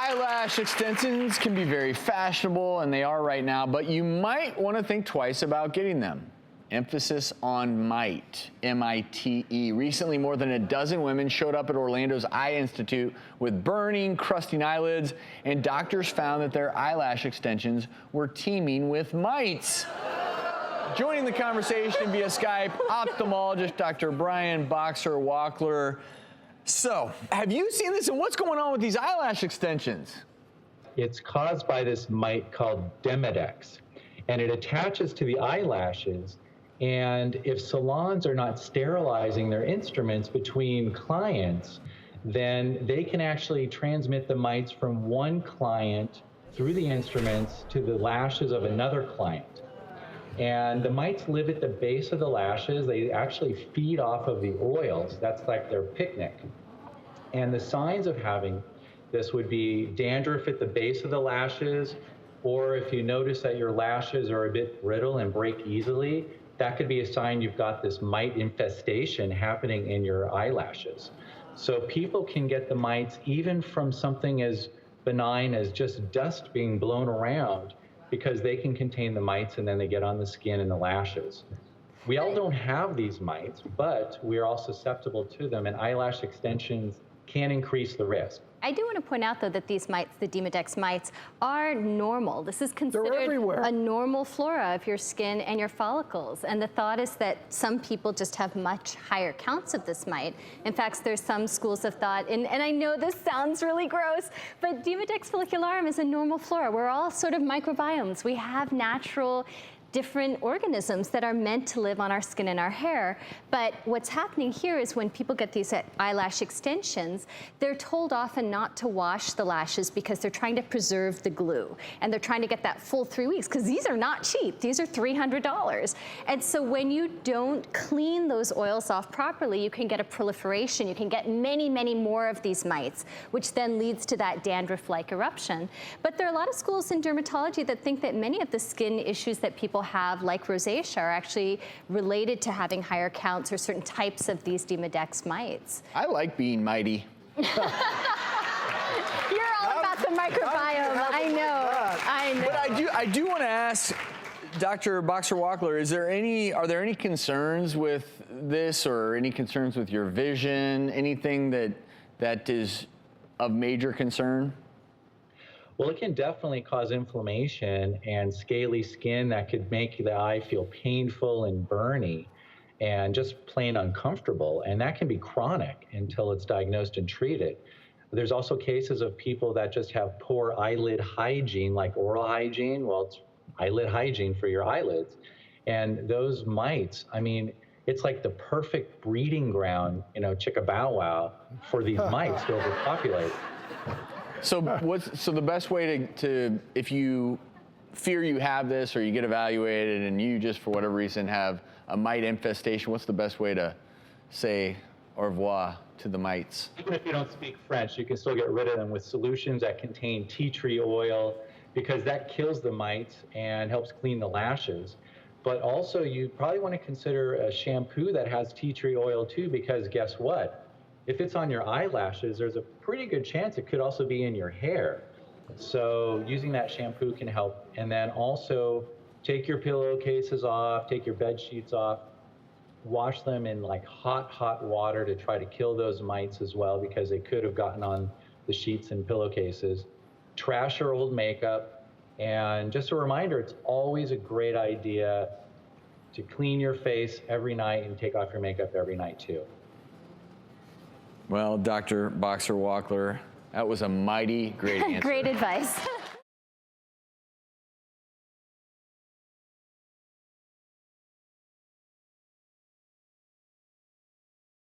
Eyelash extensions can be very fashionable, and they are right now, but you might want to think twice about getting them. Emphasis on might, M-I-T-E. Recently, more than a dozen women showed up at Orlando's Eye Institute with burning, crusting eyelids, and doctors found that their eyelash extensions were teeming with mites. Joining the conversation via Skype, ophthalmologist Dr. Boxer Wachler. So, have you seen this, and what's going on with these eyelash extensions? It's caused by this mite called Demodex, and it attaches to the eyelashes. And if salons are not sterilizing their instruments between clients, then they can actually transmit the mites from one client through the instruments to the lashes of another client. And the mites live at the base of the lashes. They actually feed off of the oils. That's like their picnic. And the signs of having this would be dandruff at the base of the lashes, or if you notice that your lashes are a bit brittle and break easily, that could be a sign you've got this mite infestation happening in your eyelashes. So people can get the mites even from something as benign as just dust being blown around, because they can contain the mites and then they get on the skin and the lashes. We all don't have these mites, but we're all susceptible to them, and eyelash extensions can increase the risk. I do want to point out, though, that these mites, the Demodex mites, are normal. This is considered a normal flora of your skin and your follicles. And the thought is that some people just have much higher counts of this mite. In fact, there's some schools of thought, and I know this sounds really gross, but Demodex follicularum is a normal flora. We're all sort of microbiomes. We have natural different organisms that are meant to live on our skin and our hair. But what's happening here is when people get these eyelash extensions, they're told often not to wash the lashes because they're trying to preserve the glue. And they're trying to get that full 3 weeks, because these are not cheap. These are $300. And so when you don't clean those oils off properly, you can get a proliferation. You can get many, many more of these mites, which then leads to that dandruff-like eruption. But there are a lot of schools in dermatology that think that many of the skin issues that people have, like rosacea, are actually related to having higher counts or certain types of these Demodex mites. I like being mighty. You're all about the microbiome. I know. But I do want to ask Dr. Boxer Wachler, are there any concerns with this, or any concerns with your vision, anything that is of major concern? Well, it can definitely cause inflammation and scaly skin that could make the eye feel painful and burny and just plain uncomfortable. And that can be chronic until it's diagnosed and treated. There's also cases of people that just have poor eyelid hygiene, like oral hygiene. Well, it's eyelid hygiene for your eyelids. And those mites, I mean, it's like the perfect breeding ground, chicka bow wow, for these mites to overpopulate. So the best way to, if you fear you have this or you get evaluated and you just for whatever reason have a mite infestation, what's the best way to say au revoir to the mites? Even if you don't speak French, you can still get rid of them with solutions that contain tea tree oil, because that kills the mites and helps clean the lashes. But also you probably want to consider a shampoo that has tea tree oil too, because guess what? If it's on your eyelashes, there's a pretty good chance it could also be in your hair. So using that shampoo can help. And then also take your pillowcases off, take your bed sheets off, wash them in like hot water to try to kill those mites as well, because they could have gotten on the sheets and pillowcases. Trash your old makeup. And just a reminder, it's always a great idea to clean your face every night and take off your makeup every night too. Well, Dr. Boxer Wachler, that was a mighty great answer. Great advice.